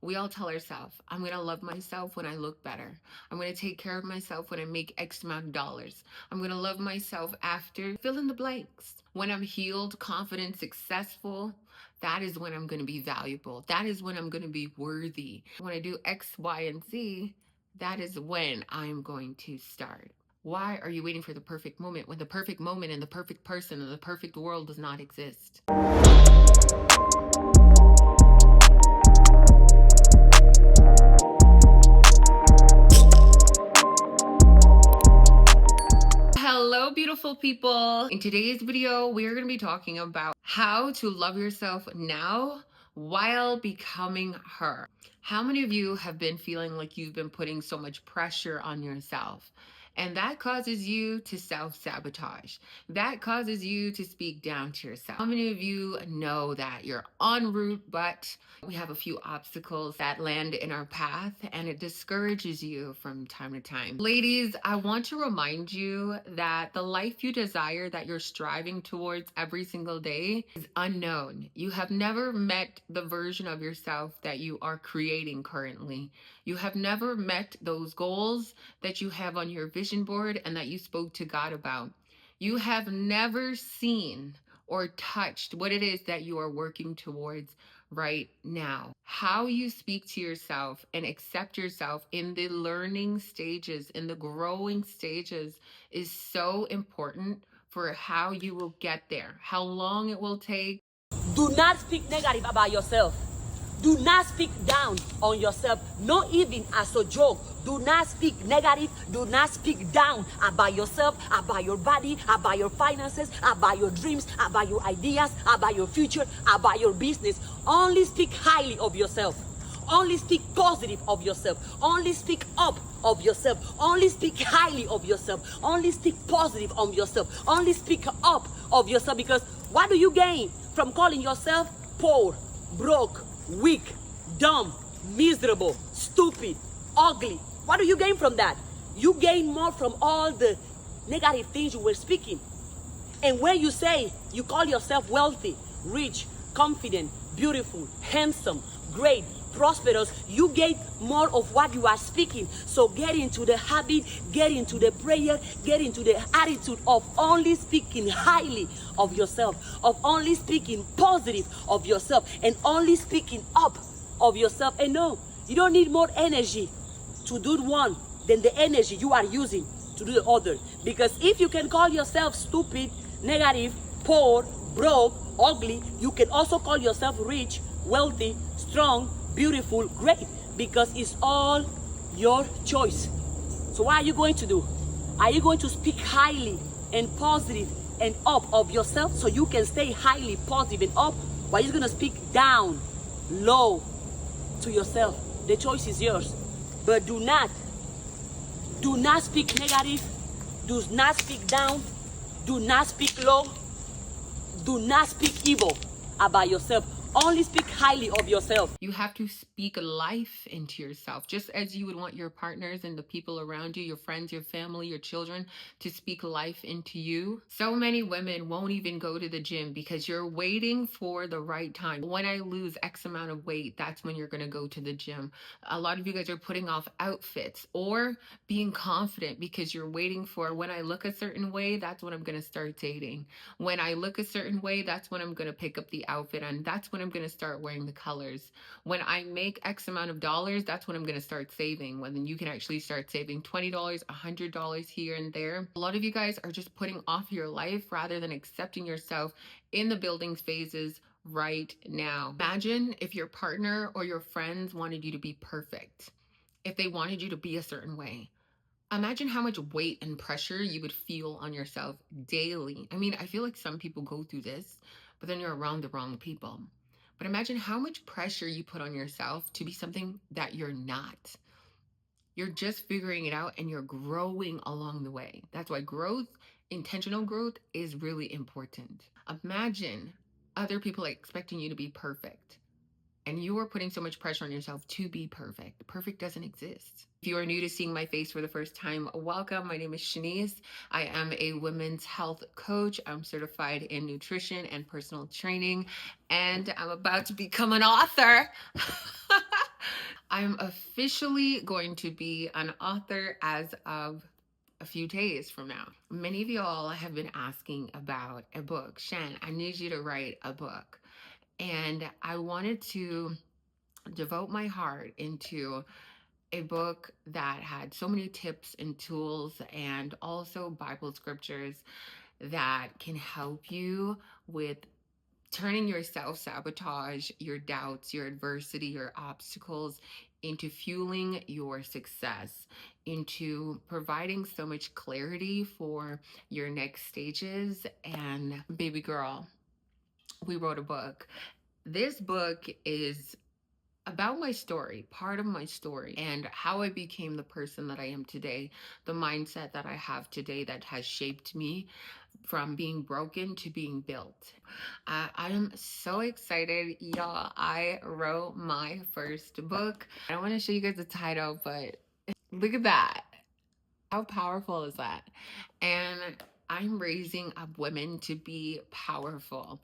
We all tell ourselves, I'm going to love myself when I look better. I'm going to take care of myself when I make X amount of dollars. I'm going to love myself after fill in the blanks. When I'm healed, confident, successful, that is when I'm going to be valuable. That is when I'm going to be worthy. When I do X, Y, and Z, that is when I'm going to start. Why are you waiting for the perfect moment when the perfect moment and the perfect person and the perfect world does not exist? Hello, beautiful people. In today's video, we're going to be talking about how to love yourself now while becoming her. How many of you have been feeling like you've been putting so much pressure on yourself? And that causes you to self-sabotage. That causes you to speak down to yourself. How many of you know that you're en route, but we have a few obstacles that land in our path and it discourages you from time to time? Ladies, I want to remind you that the life you desire, that you're striving towards every single day, is unknown. You have never met the version of yourself that you are creating currently. You have never met those goals that you have on your vision board and that you spoke to God about. You have never seen or touched what it is that you are working towards right now. How you speak to yourself and accept yourself in the learning stages, in the growing stages, is so important for how you will get there, how long it will take. Do not speak negative about yourself. Do not speak down on yourself, not even as a joke. Do not speak negative. Do not speak down about yourself, about your body, about your finances, about your dreams, about your ideas, about your future, about your business. Only speak highly of yourself. Only speak positive of yourself. Only speak up of yourself. Only speak highly of yourself. Only speak positive of yourself. Only speak up of yourself, because what do you gain from calling yourself poor, broke, weak, dumb, miserable, stupid, ugly? What do you gain from that? You gain more from all the negative things you were speaking. And when you say you call yourself wealthy, rich, confident, beautiful, handsome, great, prosperous, you get more of what you are speaking. So get into the habit, get into the prayer, get into the attitude of only speaking highly of yourself, of only speaking positive of yourself, and only speaking up of yourself. And no, you don't need more energy to do one than the energy you are using to do the other. Because if you can call yourself stupid, negative, poor, broke, ugly, you can also call yourself rich, wealthy, strong, beautiful, great, because it's all your choice. So what are you going to do? Are you going to speak highly and positive and up of yourself so you can stay highly positive and up? Or are you going to speak down, low to yourself? The choice is yours. But do not speak negative. Do not speak down. Do not speak low. Do not speak evil about yourself. Only speak highly of yourself. You have to speak life into yourself, just as you would want your partners and the people around you, your friends, your family, your children, to speak life into you. So many women won't even go to the gym because you're waiting for the right time. When I lose X amount of weight, that's when you're going to go to the gym. A lot of you guys are putting off outfits or being confident because you're waiting for, when I look a certain way, that's when I'm going to start dating. When I look a certain way, that's when I'm going to pick up the outfit, and that's when I'm going to start wearing the colors. When I make X amount of dollars, that's when I'm going to start saving. When you can actually start saving $20, $100 here and there. A lot of you guys are just putting off your life rather than accepting yourself in the building phases right now. Imagine if your partner or your friends wanted you to be perfect, if they wanted you to be a certain way. Imagine how much weight and pressure you would feel on yourself daily. I mean, I feel like some people go through this, but then you're around the wrong people. But imagine how much pressure you put on yourself to be something that you're not. You're just figuring it out and you're growing along the way. That's why growth, intentional growth, is really important. Imagine other people expecting you to be perfect, and you are putting so much pressure on yourself to be perfect. Perfect doesn't exist. If you are new to seeing my face for the first time, welcome. My name is Shenese. I am a women's health coach. I'm certified in nutrition and personal training, and I'm about to become an author. I'm officially going to be an author as of a few days from now. Many of y'all have been asking about a book. Shen, I need you to write a book. And I wanted to devote my heart into a book that had so many tips and tools and also Bible scriptures that can help you with turning your self sabotage, your doubts, your adversity, your obstacles into fueling your success, into providing so much clarity for your next stages. And baby girl, we wrote a book. This book is about my story, part of my story, and how I became the person that I am today, the mindset that I have today that has shaped me from being broken to being built. I am so excited, y'all. I wrote my first book. I don't want to show you guys the title, but look at that. How powerful is that? And I'm raising up women to be powerful.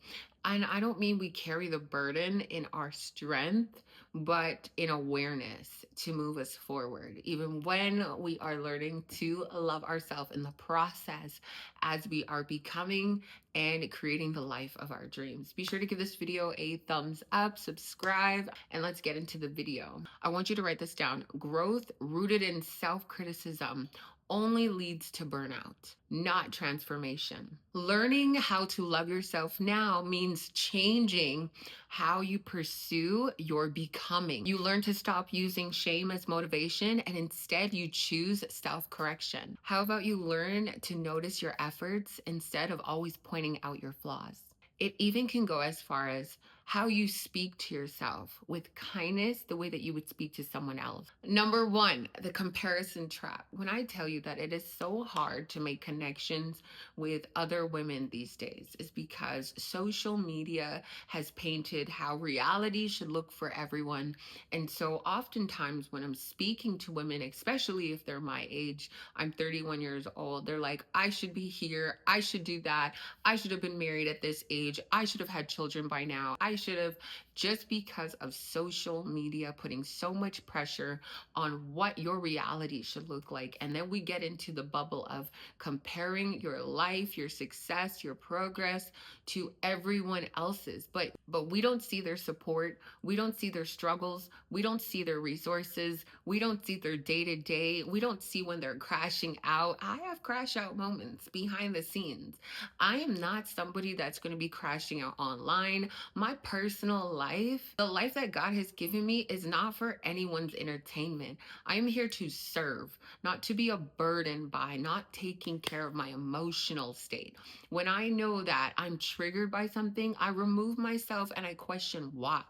And I don't mean we carry the burden in our strength, but in awareness to move us forward, even when we are learning to love ourselves in the process as we are becoming and creating the life of our dreams. Be sure to give this video a thumbs up, subscribe, and let's get into the video. I want you to write this down. Growth rooted in self-criticism only leads to burnout, not transformation. Learning how to love yourself now means changing how you pursue your becoming. You learn to stop using shame as motivation and instead you choose self-correction. How about you learn to notice your efforts instead of always pointing out your flaws? It even can go as far as how you speak to yourself with kindness, the way that you would speak to someone else. Number one, the comparison trap. When I tell you that it is so hard to make connections with other women these days, is because social media has painted how reality should look for everyone. And so oftentimes when I'm speaking to women, especially if they're my age, I'm 31 years old, they're like, I should be here, I should do that, I should have been married at this age, I should have had children by now, I should have, just because of social media putting so much pressure on what your reality should look like. And then we get into the bubble of comparing your life, your success, your progress to everyone else's. But we don't see their support, we don't see their struggles, we don't see their resources, we don't see their day-to-day, we don't see when they're crashing out. I have crash out moments behind the scenes. I am not somebody that's going to be crashing out online. My personal life, the life that God has given me, is not for anyone's entertainment. I am here to serve, not to be a burden by not taking care of my emotional state. When I know that I'm triggered by something, I remove myself and I question why.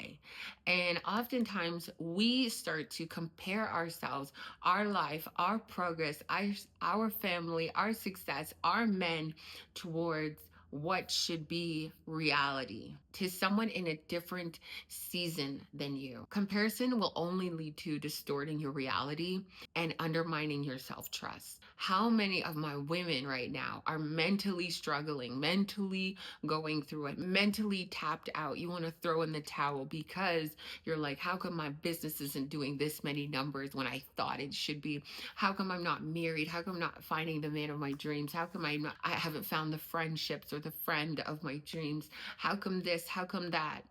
And oftentimes we start to compare ourselves, our life, our progress, our family, our success, our men towards what should be reality to someone in a different season than you. Comparison will only lead to distorting your reality and undermining your self-trust. How many of my women right now are mentally struggling, mentally going through it, mentally tapped out? You want to throw in the towel because you're like, how come my business isn't doing this many numbers when I thought it should be? How come I'm not married? How come I'm not finding the man of my dreams? How come I haven't found the friendships or the friend of my dreams? How come this? How come that?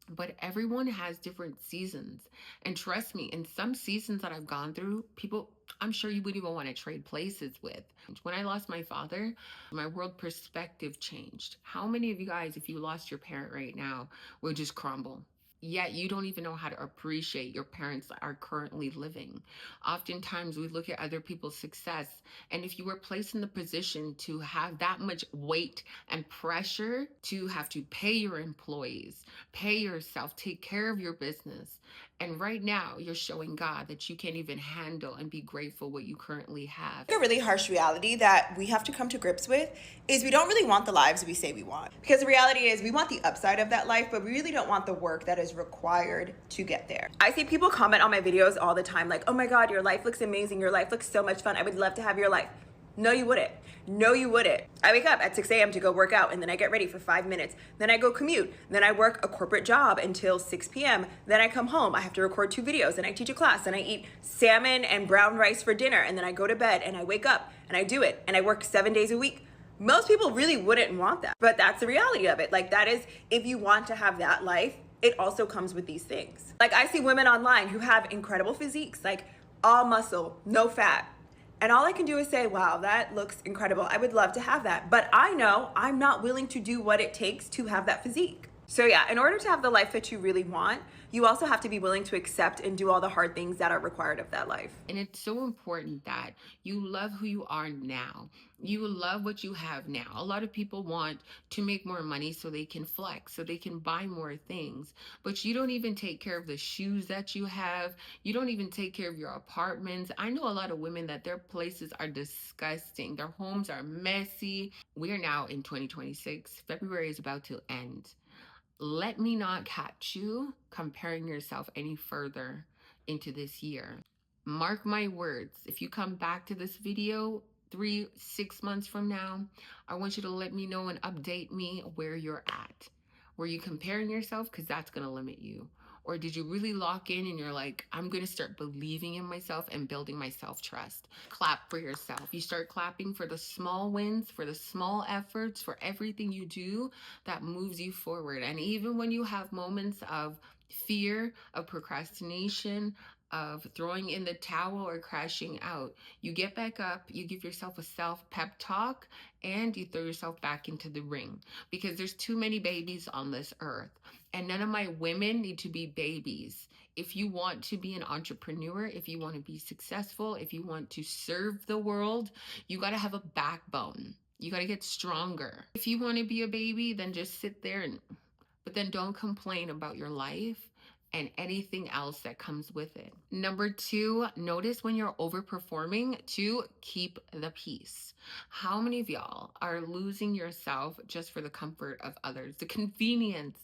But everyone has different seasons. And trust me, in some seasons that I've gone through, people I'm sure you wouldn't even want to trade places with. When I lost my father, my world perspective changed. How many of you guys, if you lost your parent right now, would just crumble? Yet you don't even know how to appreciate your parents that are currently living. Oftentimes we look at other people's success, and if you were placed in the position to have that much weight and pressure to have to pay your employees, pay yourself, take care of your business, and right now you're showing God that you can't even handle and be grateful what you currently have. A really harsh reality that we have to come to grips with is we don't really want the lives we say we want. Because the reality is we want the upside of that life, but we really don't want the work that is required to get there. I see people comment on my videos all the time like, oh my God, your life looks amazing. Your life looks so much fun. I would love to have your life. No, you wouldn't. No, you wouldn't. I wake up at 6 a.m. to go work out, and then I get ready for 5 minutes. Then I go commute. Then I work a corporate job until 6 p.m. Then I come home. I have to record 2 videos, and I teach a class, and I eat salmon and brown rice for dinner, and then I go to bed, and I wake up, and I do it, and I work 7 days a week. Most people really wouldn't want that, but that's the reality of it. Like, that is, if you want to have that life, it also comes with these things. Like, I see women online who have incredible physiques, like all muscle, no fat. And all I can do is say, wow, that looks incredible. I would love to have that. But I know I'm not willing to do what it takes to have that physique. So yeah, in order to have the life that you really want, you also have to be willing to accept and do all the hard things that are required of that life. And it's so important that you love who you are now. You love what you have now. A lot of people want to make more money so they can flex, so they can buy more things. But you don't even take care of the shoes that you have. You don't even take care of your apartments. I know a lot of women that their places are disgusting. Their homes are messy. We are now in 2026. February is about to end. Let me not catch you comparing yourself any further into this year. Mark my words, if you come back to this video 6 months from now, I want you to let me know and update me where you're at. Were you comparing yourself? Because that's going to limit you. Or did you really lock in and you're like, I'm going to start believing in myself and building my self-trust? Clap for yourself. You start clapping for the small wins, for the small efforts, for everything you do that moves you forward. And even when you have moments of fear, of procrastination, of throwing in the towel or crashing out, you get back up, you give yourself a self pep talk, and you throw yourself back into the ring, because there's too many babies on this earth, and none of my women need to be babies. If you want to be an entrepreneur, if you want to be successful, if you want to serve the world, you got to have a backbone. You got to get stronger. If you want to be a baby, then just sit there but then don't complain about your life and anything else that comes with it. Number 2, notice when you're overperforming to keep the peace. How many of y'all are losing yourself just for the comfort of others, the convenience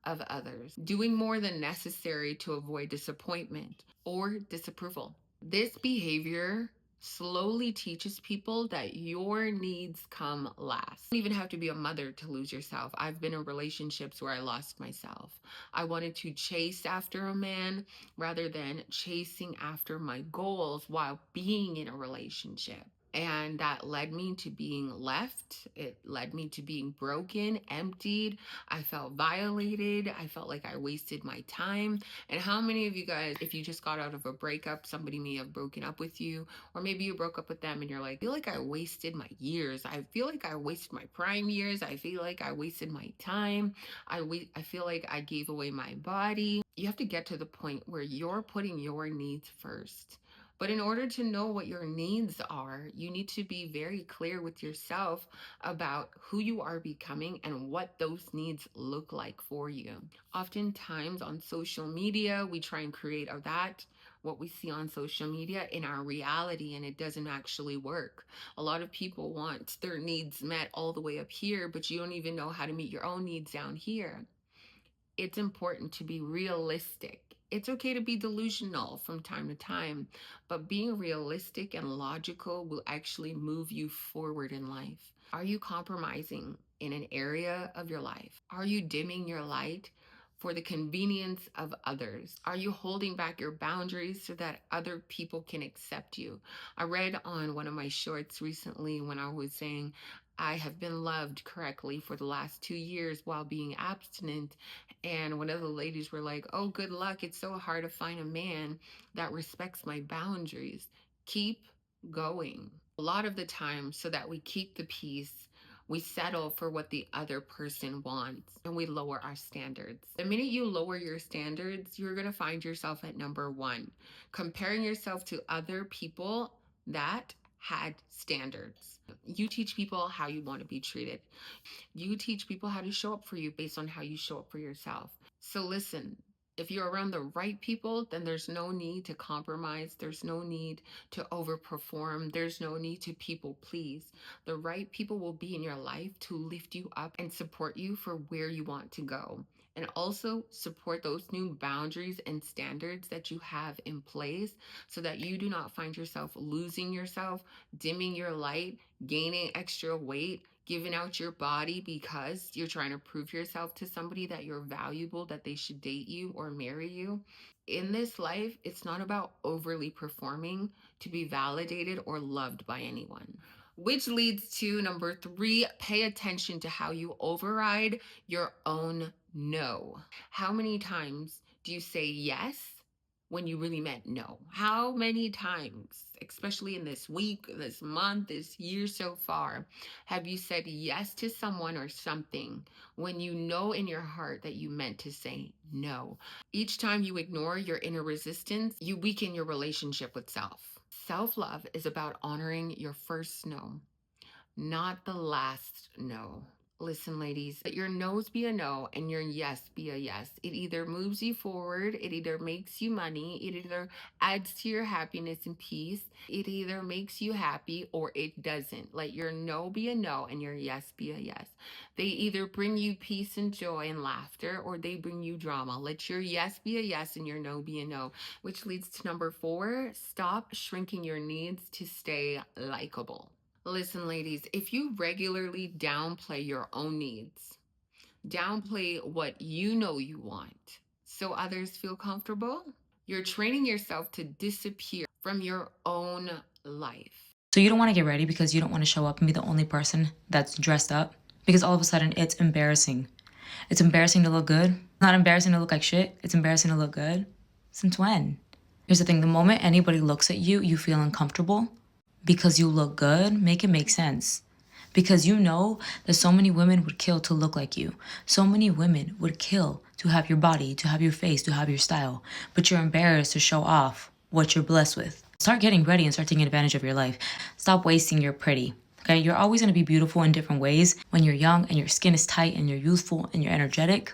of others, doing more than necessary to avoid disappointment or disapproval? This behavior slowly teaches people that your needs come last. You don't even have to be a mother to lose yourself. I've been in relationships where I lost myself. I wanted to chase after a man rather than chasing after my goals while being in a relationship. And that led me to being left. It led me to being broken, emptied. I felt violated. I felt like I wasted my time. And how many of you guys, if you just got out of a breakup, somebody may have broken up with you, or maybe you broke up with them and you're like, I feel like I wasted my years. I feel like I wasted my prime years. I feel like I wasted my time. I feel like I gave away my body. You have to get to the point where you're putting your needs first. But in order to know what your needs are, you need to be very clear with yourself about who you are becoming and what those needs look like for you. Oftentimes on social media, we try and create what we see on social media in our reality, and it doesn't actually work. A lot of people want their needs met all the way up here, but you don't even know how to meet your own needs down here. It's important to be realistic. It's okay to be delusional from time to time, but being realistic and logical will actually move you forward in life. Are you compromising in an area of your life? Are you dimming your light for the convenience of others? Are you holding back your boundaries so that other people can accept you? I read on one of my shorts recently when I was saying, I have been loved correctly for the last 2 years while being abstinent. And one of the ladies were like, oh, good luck. It's so hard to find a man that respects my boundaries. Keep going. A lot of the time, so that we keep the peace, we settle for what the other person wants and we lower our standards. The minute you lower your standards, you're going to find yourself at number 1, comparing yourself to other people that had standards. You teach people how you want to be treated. You teach people how to show up for you based on how you show up for yourself. So listen, if you're around the right people, then there's no need to compromise. There's no need to overperform. There's no need to people please. The right people will be in your life to lift you up and support you for where you want to go. and also support those new boundaries and standards that you have in place so that you do not find yourself losing yourself, dimming your light, gaining extra weight, giving out your body because you're trying to prove yourself to somebody that you're valuable, that they should date you or marry you. In this life, it's not about overly performing to be validated or loved by anyone. Which leads to number three, pay attention to how you override your own no. How many times do you say yes when you really meant no? How many times, especially in this week, this month, this year so far, have you said yes to someone or something when you know in your heart that you meant to say no? Each time you ignore your inner resistance, you weaken your relationship with self. Self love is about honoring your first no, not the last no. Listen, ladies, let your no's be a no and your yes be a yes. It either moves you forward, it either makes you money, it either adds to your happiness and peace, it either makes you happy or it doesn't. Let your no be a no and your yes be a yes. They either bring you peace and joy and laughter or they bring you drama. Let your yes be a yes and your no be a no. Which leads to number four, stop shrinking your needs to stay likable. Listen, ladies, if you regularly downplay your own needs, downplay what you know you want so others feel comfortable, you're training yourself to disappear from your own life. So you don't want to get ready because you don't want to show up and be the only person that's dressed up because all of a sudden it's embarrassing. It's embarrassing to look good. Not embarrassing to look like shit. It's embarrassing to look good. Since when? Here's the thing, the moment anybody looks at you, you feel uncomfortable because you look good, make it make sense. Because you know that so many women would kill to look like you. So many women would kill to have your body, to have your face, to have your style. But you're embarrassed to show off what you're blessed with. Start getting ready and start taking advantage of your life. Stop wasting your pretty. Okay, you're always going to be beautiful in different ways. When you're young and your skin is tight and you're youthful and you're energetic,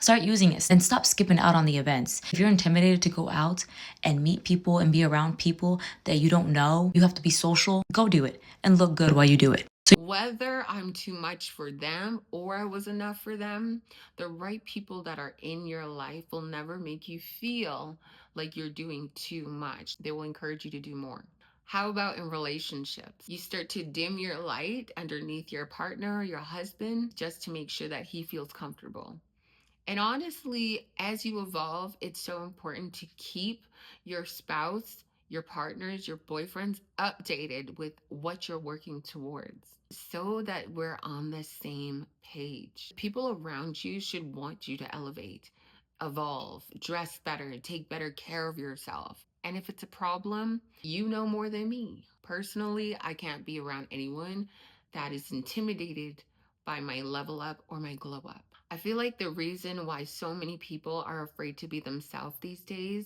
start using it and stop skipping out on the events. If you're intimidated to go out and meet people and be around people that you don't know, you have to be social, go do it and look good while you do it. Whether I'm too much for them or I was enough for them, the right people that are in your life will never make you feel like you're doing too much. They will encourage you to do more. How about in relationships? You start to dim your light underneath your partner, your husband, just to make sure that he feels comfortable. And honestly, as you evolve, it's so important to keep your spouse, your partners, your boyfriends updated with what you're working towards so that we're on the same page. People around you should want you to elevate, evolve, dress better, take better care of yourself. And if it's a problem, you know more than me. Personally, I can't be around anyone that is intimidated by my level up or my glow up. I feel like the reason why so many people are afraid to be themselves these days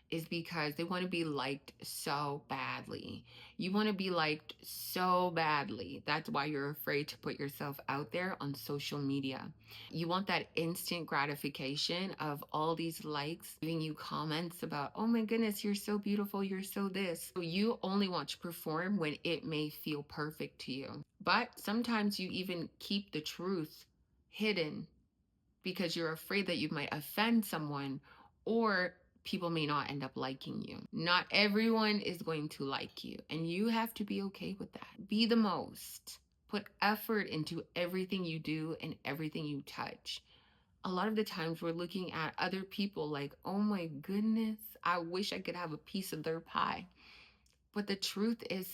is because they want to be liked so badly. You want to be liked so badly. That's why you're afraid to put yourself out there on social media. You want that instant gratification of all these likes, giving you comments about, oh my goodness, you're so beautiful, you're so this. So you only want to perform when it may feel perfect to you. But sometimes you even keep the truth hidden because you're afraid that you might offend someone or people may not end up liking you. Not everyone is going to like you, and you have to be okay with that. Be the most. Put effort into everything you do and everything you touch. A lot of the times we're looking at other people like, oh my goodness, I wish I could have a piece of their pie. But the truth is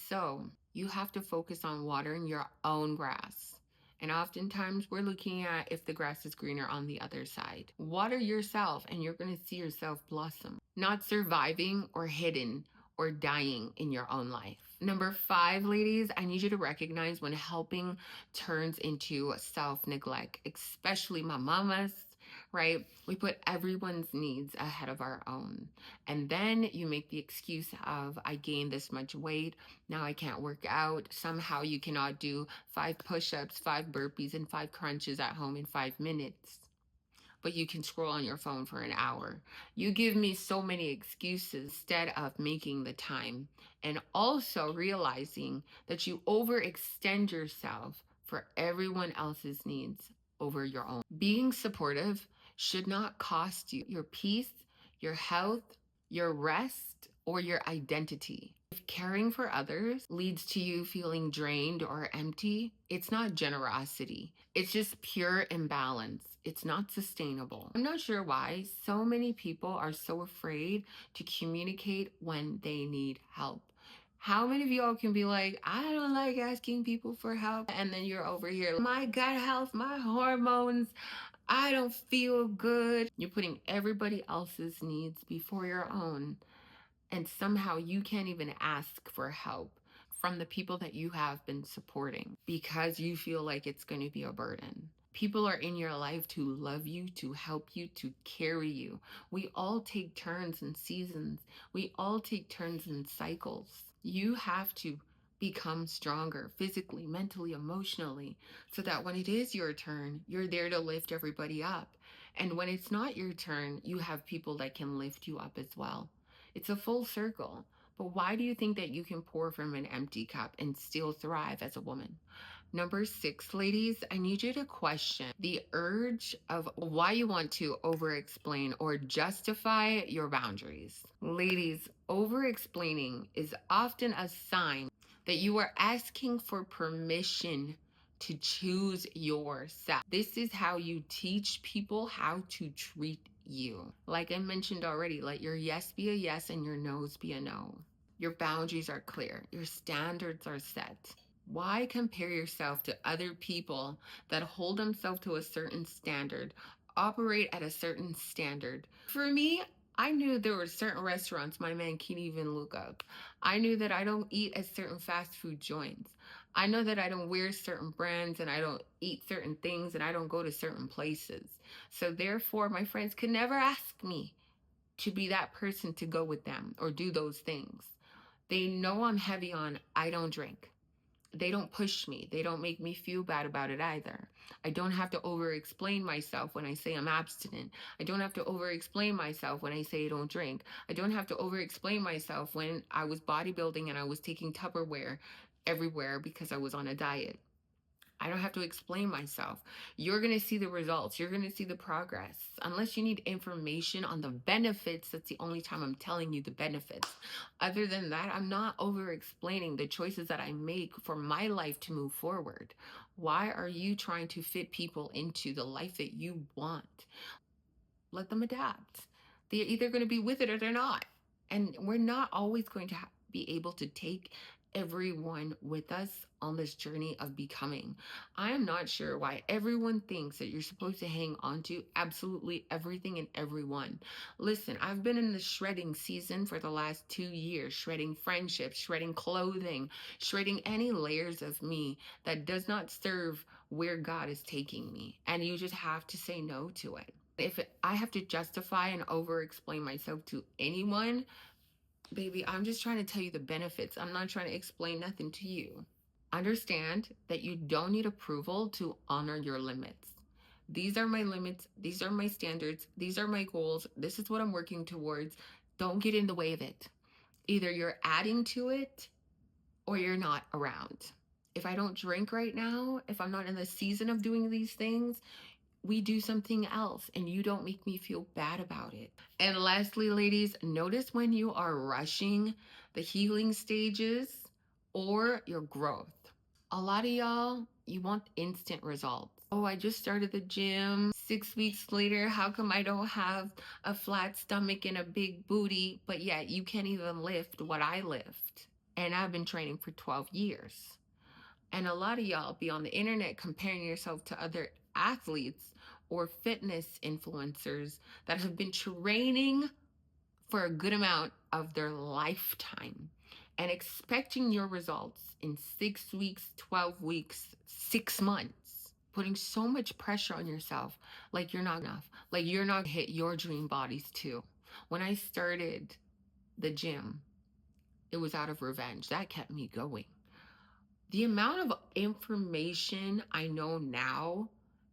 you have to focus on watering your own grass. And oftentimes we're looking at if the grass is greener on the other side. Water yourself and you're going to see yourself blossom, not surviving or hidden or dying in your own life. Number five, ladies, I need you to recognize when helping turns into self neglect, especially my mamas, right? We put everyone's needs ahead of our own. And then you make the excuse of, I gained this much weight. Now I can't work out. Somehow you cannot do 5 push ups, 5 burpees, and 5 crunches at home in 5 minutes. But you can scroll on your phone for an hour. You give me so many excuses instead of making the time and also realizing that you overextend yourself for everyone else's needs. over your own. Being supportive should not cost you your peace, your health, your rest, or your identity. If caring for others leads to you feeling drained or empty, it's not generosity. It's just pure imbalance. It's not sustainable. I'm not sure why so many people are so afraid to communicate when they need help. How many of y'all can be like, I don't like asking people for help, and then you're over here, my gut health, my hormones, I don't feel good. You're putting everybody else's needs before your own, and somehow you can't even ask for help from the people that you have been supporting because you feel like it's going to be a burden. People are in your life to love you, to help you, to carry you. We all take turns in seasons. We all take turns in cycles. You have to become stronger physically, mentally, emotionally, so that when it is your turn, you're there to lift everybody up. And when it's not your turn, you have people that can lift you up as well. It's a full circle. But why do you think that you can pour from an empty cup and still thrive as a woman? Number 6, ladies, I need you to question the urge of why you want to over explain or justify your boundaries. Ladies, over explaining is often a sign that you are asking for permission to choose yourself. This is how you teach people how to treat you. Like I mentioned already, let your yes be a yes and your no's be a no. Your boundaries are clear, your standards are set. Why compare yourself to other people that hold themselves to a certain standard, operate at a certain standard? For me, I knew there were certain restaurants my man can't even look up. I knew that I don't eat at certain fast food joints. I know that I don't wear certain brands and I don't eat certain things and I don't go to certain places. So therefore, my friends could never ask me to be that person to go with them or do those things. They know I'm heavy on I don't drink. They don't push me. They don't make me feel bad about it either. I don't have to over explain myself when I say I'm abstinent. I don't have to over explain myself when I say I don't drink. I don't have to over explain myself when I was bodybuilding and I was taking Tupperware everywhere because I was on a diet. I don't have to explain myself. You're going to see the results. You're going to see the progress. Unless you need information on the benefits, that's the only time I'm telling you the benefits. Other than that, I'm not over explaining the choices that I make for my life to move forward. Why are you trying to fit people into the life that you want? Let them adapt. They're either going to be with it or they're not. And we're not always going to be able to take everyone with us on this journey of becoming. I am not sure why everyone thinks that you're supposed to hang on to absolutely everything and everyone. Listen, I've been in the shredding season for the last 2 years, shredding friendships, shredding clothing, shredding any layers of me that does not serve where God is taking me. And you just have to say no to it. If I have to justify and over explain myself to anyone, baby, I'm just trying to tell you the benefits. I'm not trying to explain nothing to you. Understand that you don't need approval to honor your limits. These are my limits. These are my standards. These are my goals. This is what I'm working towards. Don't get in the way of it. Either you're adding to it or you're not around. If I don't drink right now, if I'm not in the season of doing these things, we do something else and you don't make me feel bad about it. And lastly, ladies, notice when you are rushing the healing stages or your growth. A lot of y'all, you want instant results. Oh, I just started the gym. 6 weeks later, how come I don't have a flat stomach and a big booty, but yet you can't even lift what I lift? And I've been training for 12 years. And a lot of y'all be on the internet comparing yourself to other athletes or fitness influencers that have been training for a good amount of their lifetime and expecting your results in 6 weeks, 12 weeks, 6 months, putting so much pressure on yourself like you're not enough, like you're not hit your dream bodies too. When I started the gym, it was out of revenge. That kept me going. The amount of information I know now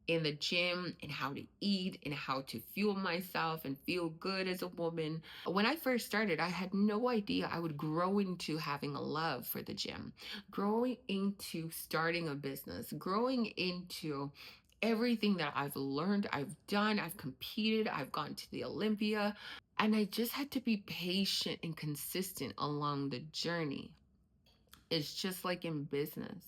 in the gym and how to eat and how to fuel myself and feel good as a woman. When I first started, I had no idea I would grow into having a love for the gym, growing into starting a business, growing into everything that I've learned, I've done, I've competed, I've gone to the Olympia, and I just had to be patient and consistent along the journey. It's just like in business.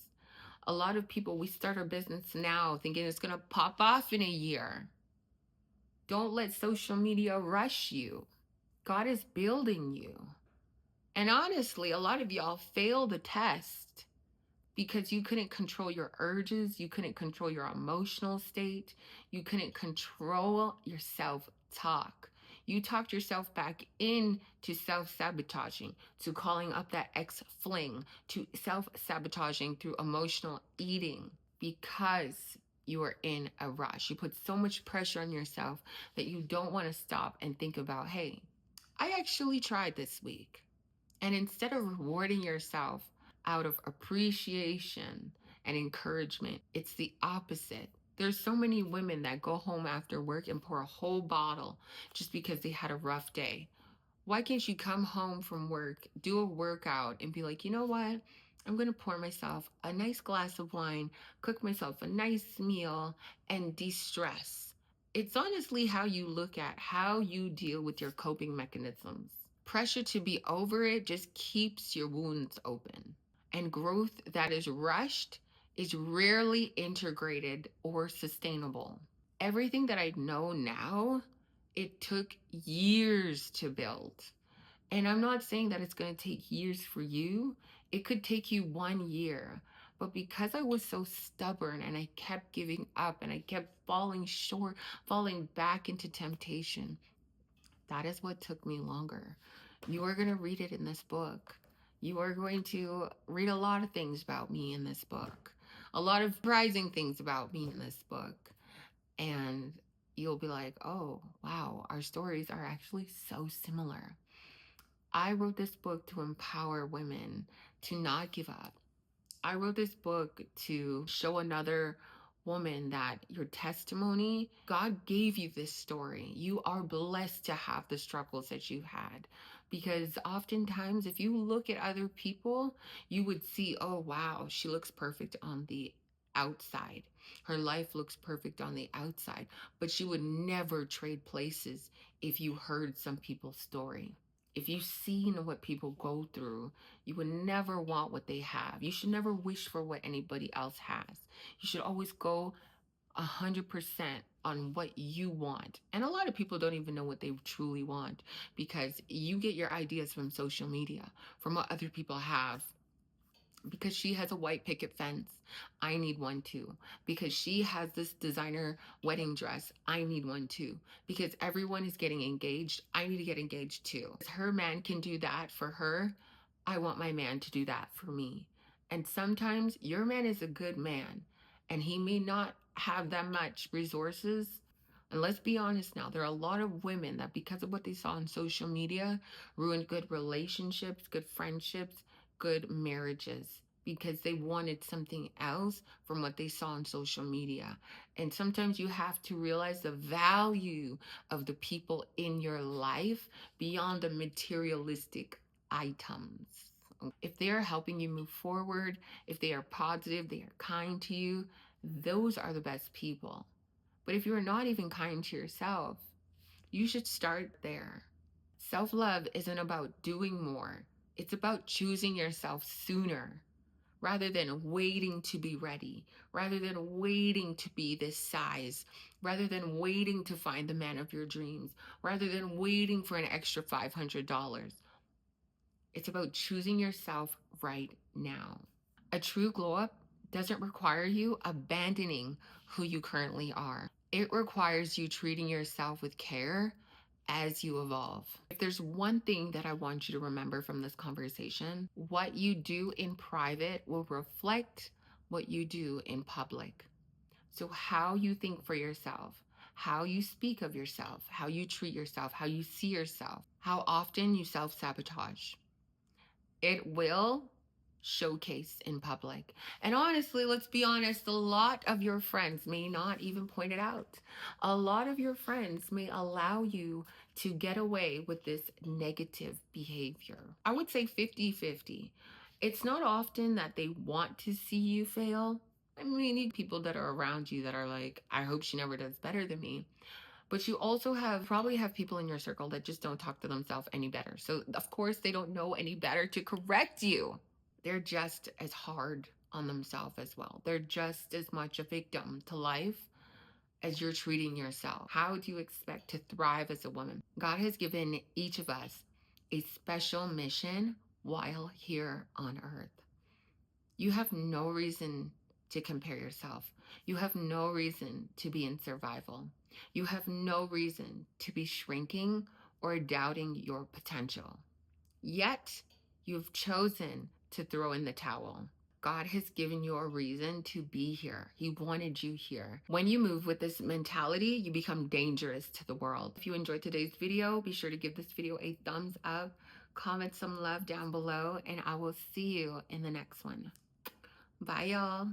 A lot of people, we start our business now thinking it's going to pop off in a year. Don't let social media rush you. God is building you. And honestly, a lot of y'all fail the test because you couldn't control your urges, you couldn't control your emotional state, you couldn't control your self talk. You talked yourself back into self sabotaging, to calling up that ex fling, to self sabotaging through emotional eating because you are in a rush. You put so much pressure on yourself that you don't want to stop and think about, hey, I actually tried this week. And instead of rewarding yourself out of appreciation and encouragement, it's the opposite. There's so many women that go home after work and pour a whole bottle just because they had a rough day. Why can't you come home from work, do a workout, and be like, you know what? I'm going to pour myself a nice glass of wine, cook myself a nice meal, and de stress. It's honestly how you look at how you deal with your coping mechanisms. Pressure to be over it just keeps your wounds open. And growth that is rushed is rarely integrated or sustainable. Everything that I know now, it took years to build. And I'm not saying that it's going to take years for you. It could take you 1 year. But because I was so stubborn and I kept giving up and I kept falling short, falling back into temptation, that is what took me longer. You are going to read it in this book. You are going to read a lot of things about me in this book, a lot of surprising things about me in this book. And you'll be like, oh, wow, our stories are actually so similar. I wrote this book to empower women to not give up. I wrote this book to show another woman that your testimony, God gave you this story. You are blessed to have the struggles that you had. Because oftentimes, if you look at other people, you would see, oh, wow, she looks perfect on the outside. Her life looks perfect on the outside. But she would never trade places if you heard some people's story. If you've seen what people go through, you would never want what they have. You should never wish for what anybody else has. You should always go 100% on what you want. And a lot of people don't even know what they truly want because you get your ideas from social media, from what other people have. Because she has a white picket fence, I need one too. Because she has this designer wedding dress, I need one too. Because everyone is getting engaged, I need to get engaged too. Her man can do that for her, I want my man to do that for me. And sometimes your man is a good man and he may not have that much resources. And let's be honest now, there are a lot of women that, because of what they saw on social media, ruined good relationships, good friendships, good marriages because they wanted something else from what they saw on social media. And sometimes you have to realize the value of the people in your life beyond the materialistic items. If they are helping you move forward, if they are positive, they are kind to you, those are the best people. But if you're not even kind to yourself, you should start there. Self-love isn't about doing more. It's about choosing yourself sooner rather than waiting to be ready, rather than waiting to be this size, rather than waiting to find the man of your dreams, rather than waiting for an extra $500. It's about choosing yourself right now. A true glow up doesn't require you abandoning who you currently are. It requires you treating yourself with care as you evolve. If there's one thing that I want you to remember from this conversation, what you do in private will reflect what you do in public. So, how you think for yourself, how you speak of yourself, how you treat yourself, how you see yourself, how often you self sabotage, it will showcase in public. And honestly, let's be honest, a lot of your friends may not even point it out. A lot of your friends may allow you to get away with this negative behavior. I would say 50-50. It's not often that they want to see you fail. I mean, you people that are around you that are like, I hope she never does better than me. But you also probably have people in your circle that just don't talk to themselves any better. So, of course, they don't know any better to correct you. They're just as hard on themselves as well. They're just as much a victim to life as you're treating yourself. How do you expect to thrive as a woman? God has given each of us a special mission while here on earth. You have no reason to compare yourself. You have no reason to be in survival. You have no reason to be shrinking or doubting your potential. Yet, you've chosen to throw in the towel. God has given you a reason to be here. He wanted you here. When you move with this mentality, you become dangerous to the world. If you enjoyed today's video, be sure to give this video a thumbs up, comment some love down below, and I will see you in the next one. Bye, y'all.